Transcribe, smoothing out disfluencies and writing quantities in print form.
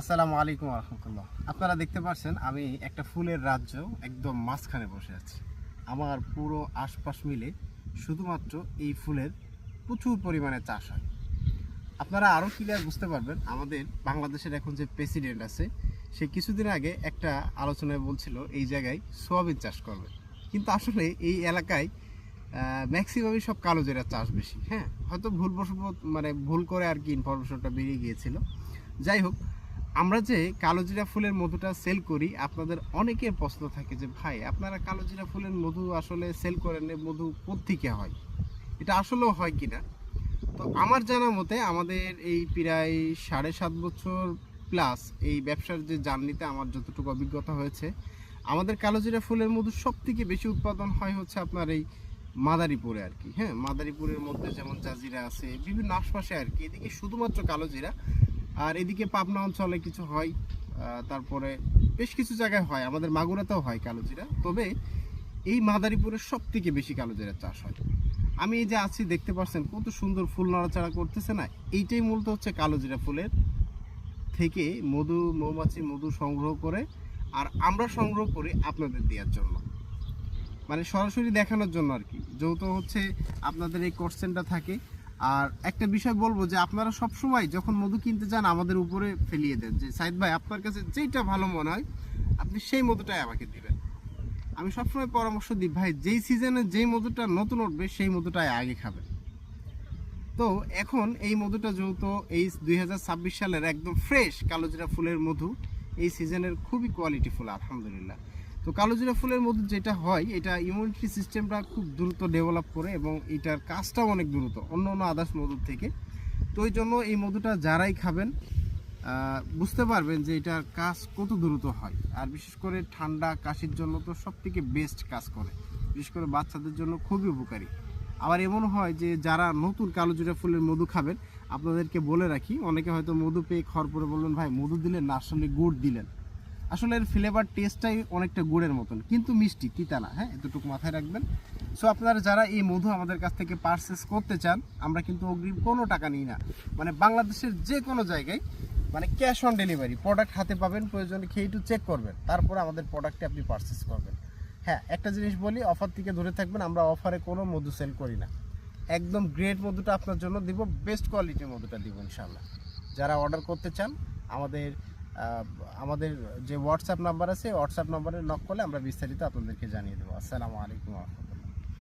আসসালামু আলাইকুম রহমতুল্লাহ। আপনারা দেখতে পাচ্ছেন আমি একটা ফুলের রাজ্য একদম মাঝখানে বসে আছি। আমার পুরো আশপাশ মিলে শুধুমাত্র এই ফুলের প্রচুর পরিমাণে চাষ হয়। আপনারা আরও ক্লিয়ার বুঝতে পারবেন, আমাদের বাংলাদেশের এখন যে প্রেসিডেন্ট আছে সে কিছুদিন আগে একটা আলোচনায় বলছিল এই জায়গায় সোয়াবিন চাষ করবে, কিন্তু আসলে এই এলাকায় ম্যাক্সিমামই সব কালোজিরা চাষ বেশি। হ্যাঁ, হয়তো ভুলবশত ভুল করে আর কি ইনফরমেশনটা বেরিয়ে গিয়েছিল। যাই হোক, আমরা যে কালোজিরা ফুলের মধুটা সেল করি, আপনাদের অনেকের প্রশ্ন থাকে যে ভাই আপনারা কালোজিরা ফুলের মধু আসলে সেল করেন, মধু কোত্থেকে হয়, এটা আসলেও হয় কিনা। তো আমার জানা মতে আমাদের এই প্রায় 7.5 বছর প্লাস এই ব্যবসার যে জার্নিতে আমার যতটুকু অভিজ্ঞতা হয়েছে, আমাদের কালোজিরা ফুলের মধু সব থেকে বেশি উৎপাদন হয় হচ্ছে আপনার এই মাদারীপুরে আর কি। হ্যাঁ, মাদারীপুরের মধ্যে যেমন জাজিরা আছে, বিভিন্ন আশপাশে আর কি, এদিকে শুধুমাত্র কালোজিরা। আর এদিকে পাবনা অঞ্চলে কিছু হয়, তারপরে বেশ কিছু জায়গায় হয়, আমাদের মাগুরাতেও হয় কালোজিরা। তবে এই মাদারীপুরের সব থেকে বেশি কালোজিরা চাষ হয়। আমি এই যে আছি দেখতে পাচ্ছেন কত সুন্দর ফুল নড়াচড়া করতেছে না, এইটাই মূলত হচ্ছে কালোজিরা ফুলের থেকে মৌমাছি মধু সংগ্রহ করে, আর আমরা সংগ্রহ করি আপনাদের দেওয়ার জন্য, মানে সরাসরি দেখানোর জন্য আর কি, যেহেতু হচ্ছে আপনাদের এই কোশ্চেনটা থাকে। আর একটা বিষয় বলবো যে আপনারা সব সময় যখন মধু কিনতে যান আমাদের উপরে ফেলিয়ে দেন যে সাইদ ভাই আপনার কাছে যেইটা ভালো মনে হয় আপনি সেই মধুটাই আমাকে দিবেন। আমি সবসময় পরামর্শ দিই ভাই যেই সিজনে যেই মধুটা নতুন উঠবে সেই মধুটাই আগে খাবেন। তো এখন এই মধুটা যেহেতু এই 2026 সালের একদম ফ্রেশ কালোজিরা ফুলের মধু, এই সিজনের খুবই কোয়ালিটি ফুল আলহামদুলিল্লাহ। তো কালোজিরা ফুলের মধু যেটা হয়, এটা ইমিউনিটি সিস্টেমটা খুব দ্রুত ডেভেলপ করে এবং এটার কাজটাও অনেক দ্রুত অন্য আদার্স মধুর থেকে। তো ওই জন্য এই মধুটা যারাই খাবেন বুঝতে পারবেন যে এটার কাজ কত দ্রুত হয়। আর বিশেষ করে ঠান্ডা কাশির জন্য তো সব থেকে বেস্ট কাজ করে, বিশেষ করে বাচ্চাদের জন্য খুবই উপকারী। আবার এমন হয় যে যারা নতুন কালোজিরা ফুলের মধু খাবেন, আপনাদেরকে বলে রাখি, অনেকে হয়তো মধু পেয়ে খড় পরে বলবেন ভাই মধু দিলেন না, আসলে গুড় দিলেন। আসলে এর ফ্লেভার টেস্টটাই অনেকটা গুড়ের মতন, কিন্তু মিষ্টি, তিতা না। হ্যাঁ, এতটুকু মাথায় রাখবেন। সো আপনারা যারা এই মধু আমাদের কাছ থেকে পারচেস করতে চান, আমরা কিন্তু অগ্রিম কোনো টাকা নিই না, মানে বাংলাদেশের যে কোনো জায়গায় ক্যাশ অন ডেলিভারি, প্রোডাক্ট হাতে পাবেন, প্রয়োজনে খেয়ে একটু চেক করবেন, তারপরে আমাদের প্রোডাক্টটি আপনি পারচেস করবেন। হ্যাঁ, একটা জিনিস বলি, অফার থেকে দূরে থাকবেন, আমরা অফারে কোনো মধু সেল করি না। একদম গ্রেট মধুটা আপনার জন্য দিব, বেস্ট কোয়ালিটির মধুটা দিব ইনশাল্লাহ। যারা অর্ডার করতে চান আমাদের আমাদের যে হোয়াটসঅ্যাপ নাম্বার আছে, হোয়াটসঅ্যাপ নাম্বারে নক করলে আমরা বিস্তারিত আপনাদেরকে জানিয়ে দেবো। আসসালামু আলাইকুম।